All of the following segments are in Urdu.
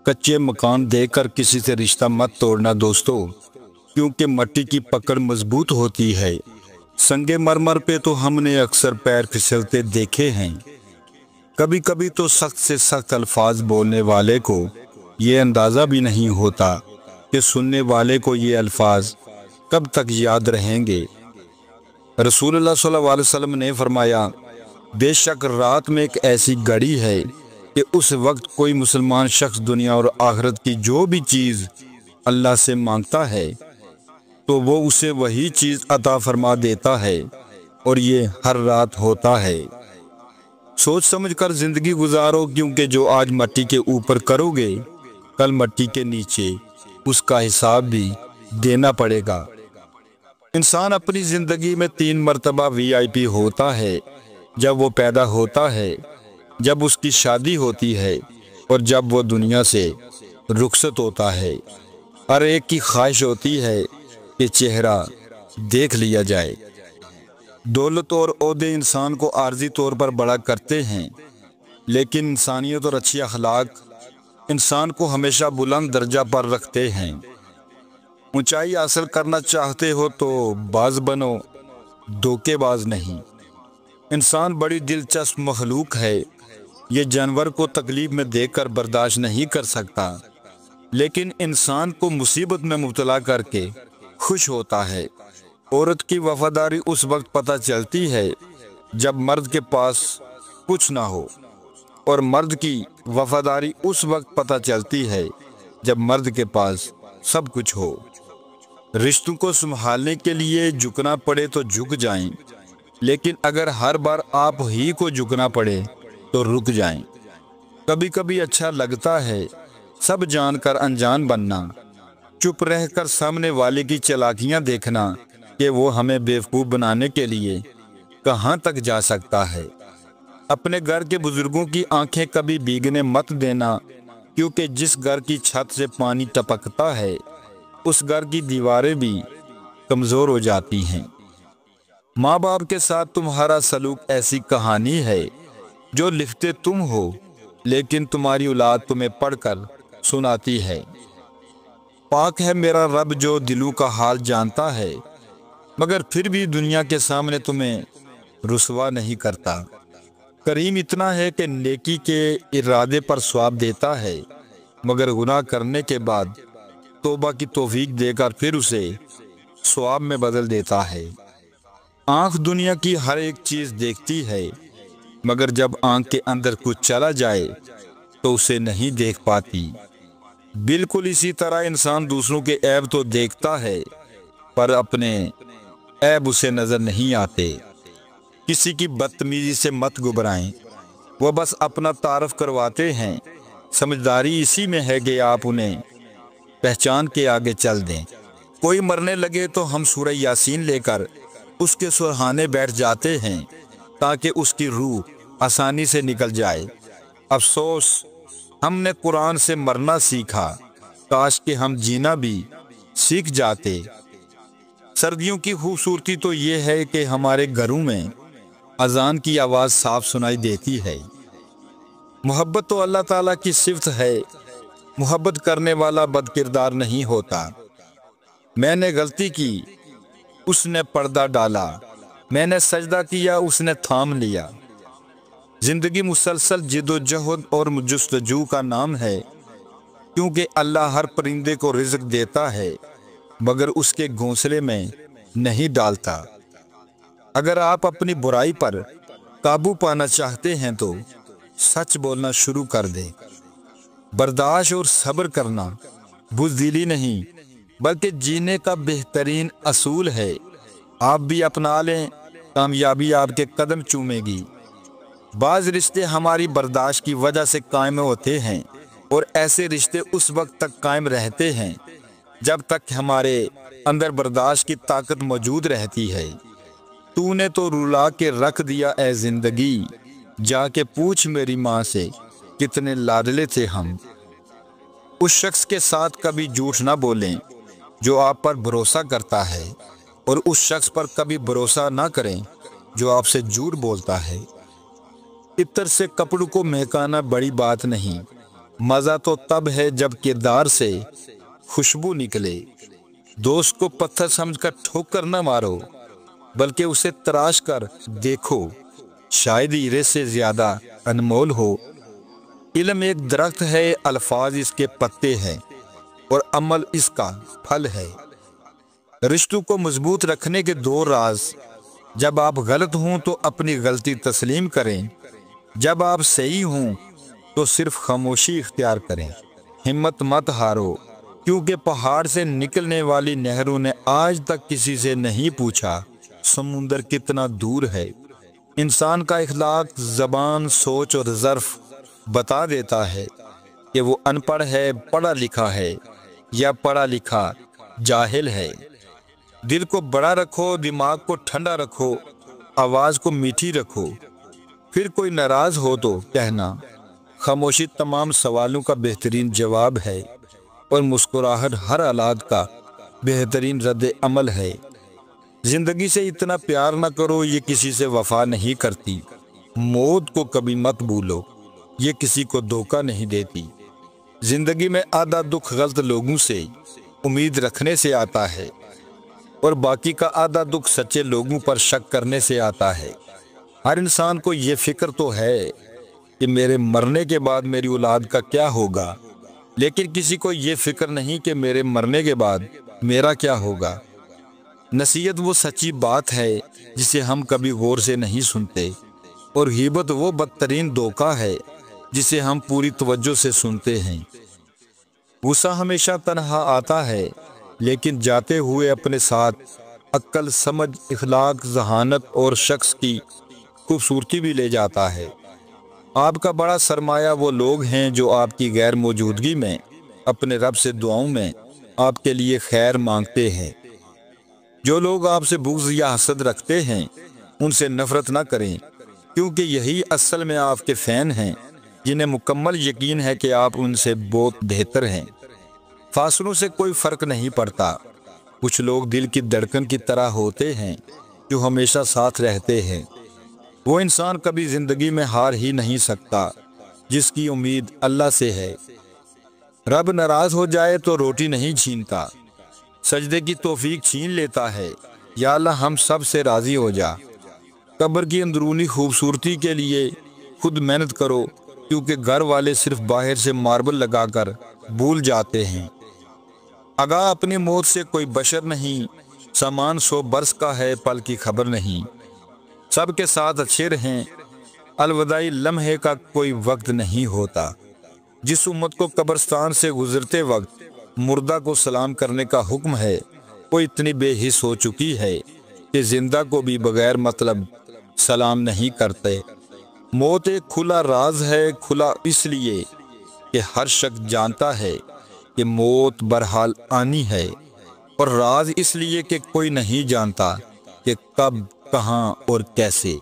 کچے مکان دیکھ کر کسی سے رشتہ مت توڑنا دوستو، کیونکہ مٹی کی پکڑ مضبوط ہوتی ہے۔ سنگ مرمر پہ تو ہم نے اکثر پیر پھسلتے دیکھے ہیں۔ کبھی کبھی تو سخت سے سخت الفاظ بولنے والے کو یہ اندازہ بھی نہیں ہوتا کہ سننے والے کو یہ الفاظ کب تک یاد رہیں گے۔ رسول اللہ صلی اللہ علیہ وسلم نے فرمایا، بے شک رات میں ایک ایسی گھڑی ہے کہ اس وقت کوئی مسلمان شخص دنیا اور آخرت کی جو بھی چیز اللہ سے مانگتا ہے تو وہ اسے وہی چیز عطا فرما دیتا ہے، اور یہ ہر رات ہوتا ہے۔ سوچ سمجھ کر زندگی گزارو، کیونکہ جو آج مٹی کے اوپر کرو گے کل مٹی کے نیچے اس کا حساب بھی دینا پڑے گا۔ انسان اپنی زندگی میں 3 مرتبہ VIP ہوتا ہے، جب وہ پیدا ہوتا ہے، جب اس کی شادی ہوتی ہے، اور جب وہ دنیا سے رخصت ہوتا ہے۔ ہر ایک کی خواہش ہوتی ہے کہ چہرہ دیکھ لیا جائے۔ دولت اور عہدے انسان کو عارضی طور پر بڑا کرتے ہیں، لیکن انسانیت اور اچھی اخلاق انسان کو ہمیشہ بلند درجہ پر رکھتے ہیں۔ اونچائی حاصل کرنا چاہتے ہو تو باز بنو، دھوکے باز نہیں۔ انسان بڑی دلچسپ مخلوق ہے۔ یہ جانور کو تکلیف میں دیکھ کر برداشت نہیں کر سکتا، لیکن انسان کو مصیبت میں مبتلا کر کے خوش ہوتا ہے۔ عورت کی وفاداری اس وقت پتہ چلتی ہے جب مرد کے پاس کچھ نہ ہو، اور مرد کی وفاداری اس وقت پتہ چلتی ہے جب مرد کے پاس سب کچھ ہو۔ رشتوں کو سنبھالنے کے لیے جھکنا پڑے تو جھک جائیں، لیکن اگر ہر بار آپ ہی کو جھکنا پڑے تو رک جائیں۔ کبھی کبھی اچھا لگتا ہے سب جان کر انجان بننا، چپ رہ کر سامنے والے کی چالاکیاں دیکھنا کہ وہ ہمیں بیوقوف بنانے کے لیے کہاں تک جا سکتا ہے۔ اپنے گھر کے بزرگوں کی آنکھیں کبھی بھیگنے مت دینا، کیونکہ جس گھر کی چھت سے پانی ٹپکتا ہے اس گھر کی دیواریں بھی کمزور ہو جاتی ہیں۔ ماں باپ کے ساتھ تمہارا سلوک ایسی کہانی ہے جو لکھتے تم ہو، لیکن تمہاری اولاد تمہیں پڑھ کر سناتی ہے۔ پاک ہے میرا رب جو دلوں کا حال جانتا ہے، مگر پھر بھی دنیا کے سامنے تمہیں رسوا نہیں کرتا۔ کریم اتنا ہے کہ نیکی کے ارادے پر ثواب دیتا ہے، مگر گناہ کرنے کے بعد توبہ کی توفیق دے کر پھر اسے ثواب میں بدل دیتا ہے۔ آنکھ دنیا کی ہر ایک چیز دیکھتی ہے، مگر جب آنکھ کے اندر کچھ چلا جائے تو اسے نہیں دیکھ پاتی۔ بالکل اسی طرح انسان دوسروں کے عیب تو دیکھتا ہے، پر اپنے عیب اسے نظر نہیں آتے۔ کسی کی بدتمیزی سے مت گھبرائیں، وہ بس اپنا تعارف کرواتے ہیں۔ سمجھداری اسی میں ہے کہ آپ انہیں پہچان کے آگے چل دیں۔ کوئی مرنے لگے تو ہم سورہ یاسین لے کر اس کے سرہانے بیٹھ جاتے ہیں تاکہ اس کی روح آسانی سے نکل جائے۔ افسوس ہم نے قرآن سے مرنا سیکھا، کاش کہ ہم جینا بھی سیکھ جاتے۔ سردیوں کی خوبصورتی تو یہ ہے کہ ہمارے گھروں میں اذان کی آواز صاف سنائی دیتی ہے۔ محبت تو اللہ تعالیٰ کی صفت ہے، محبت کرنے والا بد کردار نہیں ہوتا۔ میں نے غلطی کی، اس نے پردہ ڈالا، میں نے سجدہ کیا، اس نے تھام لیا۔ زندگی مسلسل جد و جہد اور جستجو کا نام ہے، کیونکہ اللہ ہر پرندے کو رزق دیتا ہے مگر اس کے گھونسلے میں نہیں ڈالتا۔ اگر آپ اپنی برائی پر قابو پانا چاہتے ہیں تو سچ بولنا شروع کر دیں۔ برداشت اور صبر کرنا بزدلی نہیں بلکہ جینے کا بہترین اصول ہے۔ آپ بھی اپنا لیں، کامیابی آپ کے قدم چومے گی۔ بعض رشتے ہماری برداشت کی وجہ سے قائم ہوتے ہیں، اور ایسے رشتے اس وقت تک قائم رہتے ہیں جب تک ہمارے اندر برداشت کی طاقت موجود رہتی ہے۔ تو نے تو رلا کے رکھ دیا اے زندگی، جا کے پوچھ میری ماں سے کتنے لاڈلے تھے ہم۔ اس شخص کے ساتھ کبھی جھوٹ نہ بولیں جو آپ پر بھروسہ کرتا ہے، اور اس شخص پر کبھی بھروسہ نہ کریں جو آپ سے جھوٹ بولتا ہے۔ عطر سے کپڑوں کو مہکانا بڑی بات نہیں، مزہ تو تب ہے جب کردار سے خوشبو نکلے۔ دوست کو پتھر سمجھ کر ٹھوکر نہ مارو، بلکہ اسے تراش کر دیکھو، شاید ہیرے سے زیادہ انمول ہو۔ علم ایک درخت ہے، الفاظ اس کے پتے ہیں، اور عمل اس کا پھل ہے۔ رشتوں کو مضبوط رکھنے کے دو راز: جب آپ غلط ہوں تو اپنی غلطی تسلیم کریں، جب آپ صحیح ہوں تو صرف خاموشی اختیار کریں۔ ہمت مت ہارو، کیونکہ پہاڑ سے نکلنے والی نہروں نے آج تک کسی سے نہیں پوچھا سمندر کتنا دور ہے۔ انسان کا اخلاق، زبان، سوچ اور ظرف بتا دیتا ہے کہ وہ ان پڑھ ہے، پڑھا لکھا ہے، یا پڑھا لکھا جاہل ہے۔ دل کو بڑا رکھو، دماغ کو ٹھنڈا رکھو، آواز کو میٹھی رکھو۔ پھر کوئی ناراض ہو تو کہنا، خاموشی تمام سوالوں کا بہترین جواب ہے، اور مسکراہٹ ہر حالات کا بہترین رد عمل ہے۔ زندگی سے اتنا پیار نہ کرو، یہ کسی سے وفا نہیں کرتی۔ موت کو کبھی مت بھولو، یہ کسی کو دھوکہ نہیں دیتی۔ زندگی میں آدھا دکھ غلط لوگوں سے امید رکھنے سے آتا ہے، اور باقی کا آدھا دکھ سچے لوگوں پر شک کرنے سے آتا ہے۔ ہر انسان کو یہ فکر تو ہے کہ میرے مرنے کے بعد میری اولاد کا کیا ہوگا، لیکن کسی کو یہ فکر نہیں کہ میرے مرنے کے بعد میرا کیا ہوگا۔ نصیحت وہ سچی بات ہے جسے ہم کبھی غور سے نہیں سنتے، اور غیبت وہ بدترین دھوکہ ہے جسے ہم پوری توجہ سے سنتے ہیں۔ غصہ ہمیشہ تنہا آتا ہے، لیکن جاتے ہوئے اپنے ساتھ عقل، سمجھ، اخلاق، ذہانت اور شخص کی خوبصورتی بھی لے جاتا ہے۔ آپ کا بڑا سرمایہ وہ لوگ ہیں جو آپ کی غیر موجودگی میں اپنے رب سے دعاؤں میں آپ کے لیے خیر مانگتے ہیں۔ جو لوگ آپ سے بغض یا حسد رکھتے ہیں، ان سے نفرت نہ کریں، کیونکہ یہی اصل میں آپ کے فین ہیں، جنہیں مکمل یقین ہے کہ آپ ان سے بہت بہتر ہیں۔ فاصلوں سے کوئی فرق نہیں پڑتا۔ کچھ لوگ دل کی دھڑکن کی طرح ہوتے ہیں جو ہمیشہ ساتھ رہتے ہیں۔ وہ انسان کبھی زندگی میں ہار ہی نہیں سکتا جس کی امید اللہ سے ہے۔ رب ناراض ہو جائے تو روٹی نہیں چھینتا، سجدے کی توفیق چھین لیتا ہے۔ یا اللہ ہم سب سے راضی ہو جا۔ قبر کی اندرونی خوبصورتی کے لیے خود محنت کرو، کیونکہ گھر والے صرف باہر سے ماربل لگا کر بھول جاتے ہیں۔ آگاہ اپنی موت سے کوئی بشر نہیں، سامان 100 برس کا ہے، پل کی خبر نہیں۔ سب کے ساتھ اچھے رہیں، الوداعی لمحے کا کوئی وقت نہیں ہوتا۔ جس امت کو قبرستان سے گزرتے وقت مردہ کو سلام کرنے کا حکم ہے، وہ اتنی بے حس ہو چکی ہے کہ زندہ کو بھی بغیر مطلب سلام نہیں کرتے۔ موت ایک کھلا راز ہے، کھلا اس لیے کہ ہر شخص جانتا ہے کہ موت برحال آنی ہے، اور راز اس لیے کہ کوئی نہیں جانتا کہ کب، کہاں اور کیسے۔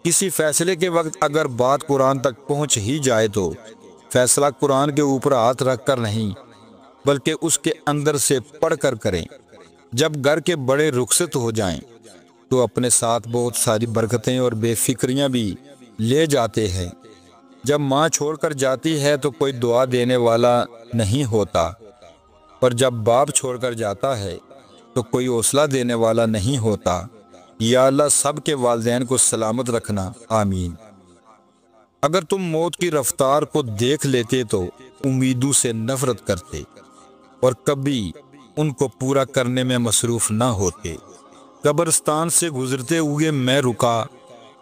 کسی فیصلے کے وقت اگر بات قرآن تک پہنچ ہی جائے تو فیصلہ قرآن کے اوپر ہاتھ رکھ کر نہیں، بلکہ اس کے اندر سے پڑھ کر کریں۔ جب گھر کے بڑے رخصت ہو جائیں تو اپنے ساتھ بہت ساری برکتیں اور بے فکریاں بھی لے جاتے ہیں۔ جب ماں چھوڑ کر جاتی ہے تو کوئی دعا دینے والا نہیں ہوتا، اور جب باپ چھوڑ کر جاتا ہے تو کوئی حوصلہ دینے والا نہیں ہوتا۔ یا اللہ سب کے والدین کو سلامت رکھنا، آمین۔ اگر تم موت کی رفتار کو دیکھ لیتے تو امیدوں سے نفرت کرتے، اور کبھی ان کو پورا کرنے میں مصروف نہ ہوتے۔ قبرستان سے گزرتے ہوئے میں رکا،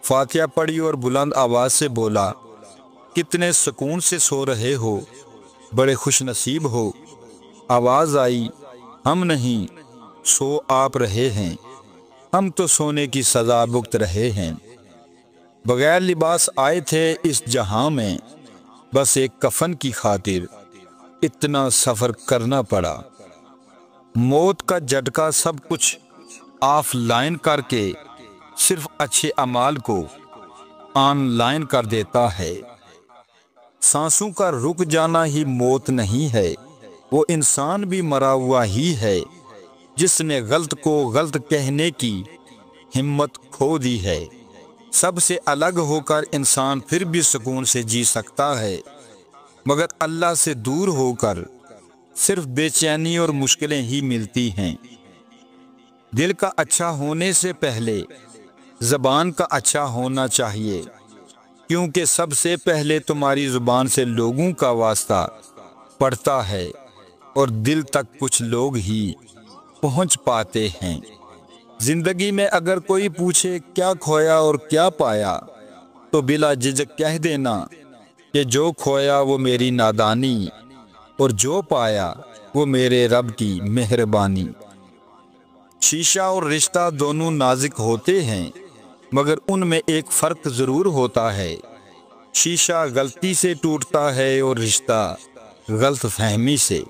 فاتحہ پڑھی اور بلند آواز سے بولا، کتنے سکون سے سو رہے ہو، بڑے خوش نصیب ہو۔ آواز آئی، ہم نہیں، سو آپ رہے ہیں، ہم تو سونے کی سزا بھگت رہے ہیں۔ بغیر لباس آئے تھے اس جہاں میں، بس ایک کفن کی خاطر اتنا سفر کرنا پڑا۔ موت کا جھٹکا سب کچھ آف لائن کر کے صرف اچھے اعمال کو آن لائن کر دیتا ہے۔ سانسوں کا رک جانا ہی موت نہیں ہے، وہ انسان بھی مرا ہوا ہی ہے جس نے غلط کو غلط کہنے کی ہمت کھو دی ہے۔ سب سے الگ ہو کر انسان پھر بھی سکون سے جی سکتا ہے، مگر اللہ سے دور ہو کر صرف بے چینی اور مشکلیں ہی ملتی ہیں۔ دل کا اچھا ہونے سے پہلے زبان کا اچھا ہونا چاہیے، کیونکہ سب سے پہلے تمہاری زبان سے لوگوں کا واسطہ پڑتا ہے اور دل تک کچھ لوگ ہی پہنچ پاتے ہیں۔ زندگی میں اگر کوئی پوچھے کیا کھویا اور کیا پایا، تو بلا جھجک کہہ دینا کہ جو کھویا وہ میری نادانی اور جو پایا وہ میرے رب کی مہربانی۔ شیشہ اور رشتہ دونوں نازک ہوتے ہیں، مگر ان میں ایک فرق ضرور ہوتا ہے۔ شیشہ غلطی سے ٹوٹتا ہے اور رشتہ غلط فہمی سے۔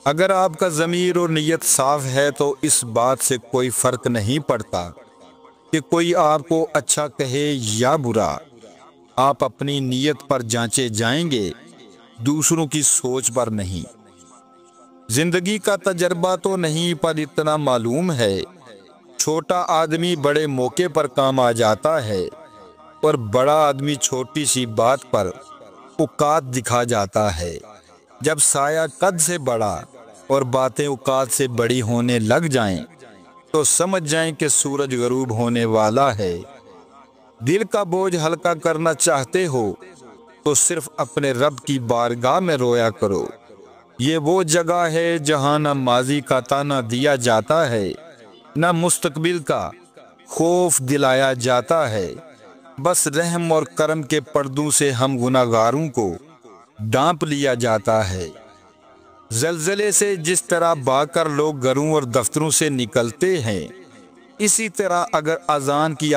اگر آپ کا ضمیر اور نیت صاف ہے تو اس بات سے کوئی فرق نہیں پڑتا کہ کوئی آپ کو اچھا کہے یا برا۔ آپ اپنی نیت پر جانچے جائیں گے، دوسروں کی سوچ پر نہیں۔ زندگی کا تجربہ تو نہیں، پر اتنا معلوم ہے، چھوٹا آدمی بڑے موقع پر کام آ جاتا ہے اور بڑا آدمی چھوٹی سی بات پر اوقات دکھا جاتا ہے۔ جب سایہ قد سے بڑا اور باتیں اوقات سے بڑی ہونے لگ جائیں تو سمجھ جائیں کہ سورج غروب ہونے والا ہے۔ دل کا بوجھ ہلکا کرنا چاہتے ہو تو صرف اپنے رب کی بارگاہ میں رویا کرو۔ یہ وہ جگہ ہے جہاں نہ ماضی کا تانا دیا جاتا ہے، نہ مستقبل کا خوف دلایا جاتا ہے۔ بس رحم اور کرم کے پردوں سے ہم گناہگاروں کو ڈانپ لیا جاتا ہے۔ زلزلے سے جس طرح بھاگ کر لوگ گھروں اور دفتروں سے نکلتے ہیں، اسی طرح اگر اذان کی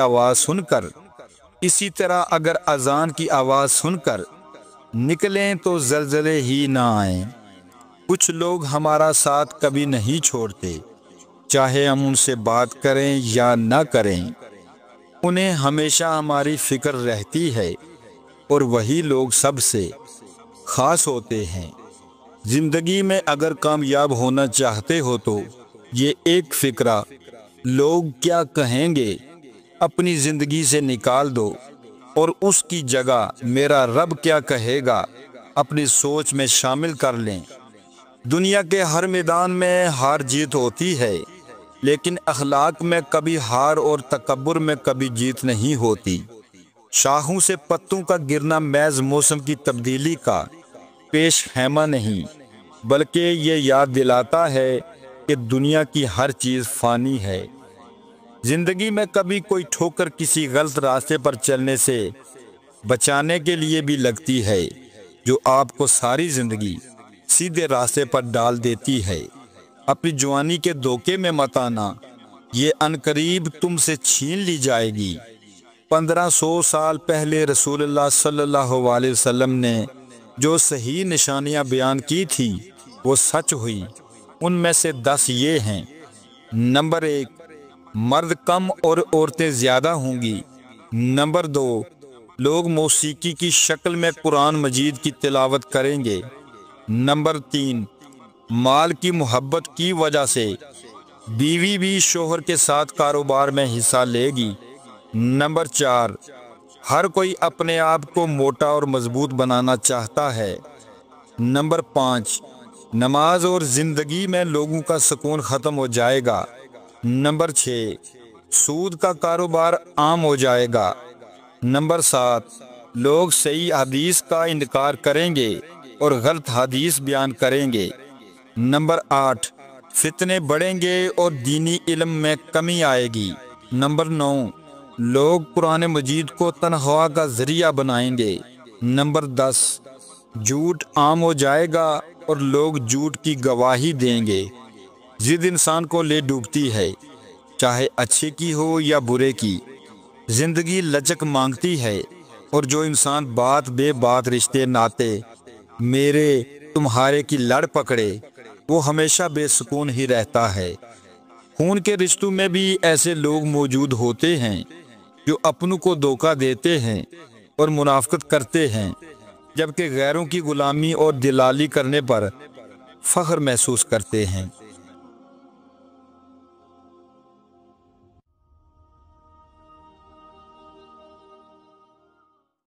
آواز سن کر نکلیں تو زلزلے ہی نہ آئیں۔ کچھ لوگ ہمارا ساتھ کبھی نہیں چھوڑتے، چاہے ہم ان سے بات کریں یا نہ کریں، انہیں ہمیشہ ہماری فکر رہتی ہے، اور وہی لوگ سب سے خاص ہوتے ہیں۔ زندگی میں اگر کامیاب ہونا چاہتے ہو تو یہ ایک فکرہ لوگ کیا کہیں گے اپنی زندگی سے نکال دو، اور اس کی جگہ میرا رب کیا کہے گا اپنی سوچ میں شامل کر لیں۔ دنیا کے ہر میدان میں ہار جیت ہوتی ہے، لیکن اخلاق میں کبھی ہار اور تکبر میں کبھی جیت نہیں ہوتی۔ شاخوں سے پتوں کا گرنا محض موسم کی تبدیلی کا پیش خیمہ نہیں، بلکہ یہ یاد دلاتا ہے کہ دنیا کی ہر چیز فانی ہے۔ زندگی میں کبھی کوئی ٹھوکر کسی غلط راستے پر چلنے سے بچانے کے لیے بھی لگتی ہے، جو آپ کو ساری زندگی سیدھے راستے پر ڈال دیتی ہے۔ اپنی جوانی کے دھوکے میں مت آنا، یہ عنقریب تم سے چھین لی جائے گی۔ 1500 سال پہلے رسول اللہ صلی اللہ علیہ وسلم نے جو صحیح نشانیاں بیان کی تھی وہ سچ ہوئی۔ ان میں سے 10 یہ ہیں۔ نمبر 1، مرد کم اور عورتیں زیادہ ہوں گی۔ نمبر 2، لوگ موسیقی کی شکل میں قرآن مجید کی تلاوت کریں گے۔ نمبر 3، مال کی محبت کی وجہ سے بیوی بھی شوہر کے ساتھ کاروبار میں حصہ لے گی۔ نمبر 4، ہر کوئی اپنے آپ کو موٹا اور مضبوط بنانا چاہتا ہے۔ نمبر 5، نماز اور زندگی میں لوگوں کا سکون ختم ہو جائے گا۔ نمبر 6، سود کا کاروبار عام ہو جائے گا۔ نمبر 7، لوگ صحیح حدیث کا انکار کریں گے اور غلط حدیث بیان کریں گے۔ نمبر 8، فتنے بڑھیں گے اور دینی علم میں کمی آئے گی۔ نمبر 9، لوگ قرآن مجید کو تنخواہ کا ذریعہ بنائیں گے۔ نمبر 10، جھوٹ عام ہو جائے گا اور لوگ جھوٹ کی گواہی دیں گے۔ ضد انسان کو لے ڈوبتی ہے، چاہے اچھے کی ہو یا برے کی۔ زندگی لچک مانگتی ہے، اور جو انسان بات بے بات رشتے ناتے میرے تمہارے کی لڑ پکڑے، وہ ہمیشہ بے سکون ہی رہتا ہے۔ خون کے رشتوں میں بھی ایسے لوگ موجود ہوتے ہیں جو اپنوں کو دھوکہ دیتے ہیں اور منافقت کرتے ہیں، جبکہ غیروں کی غلامی اور دلالی کرنے پر فخر محسوس کرتے ہیں۔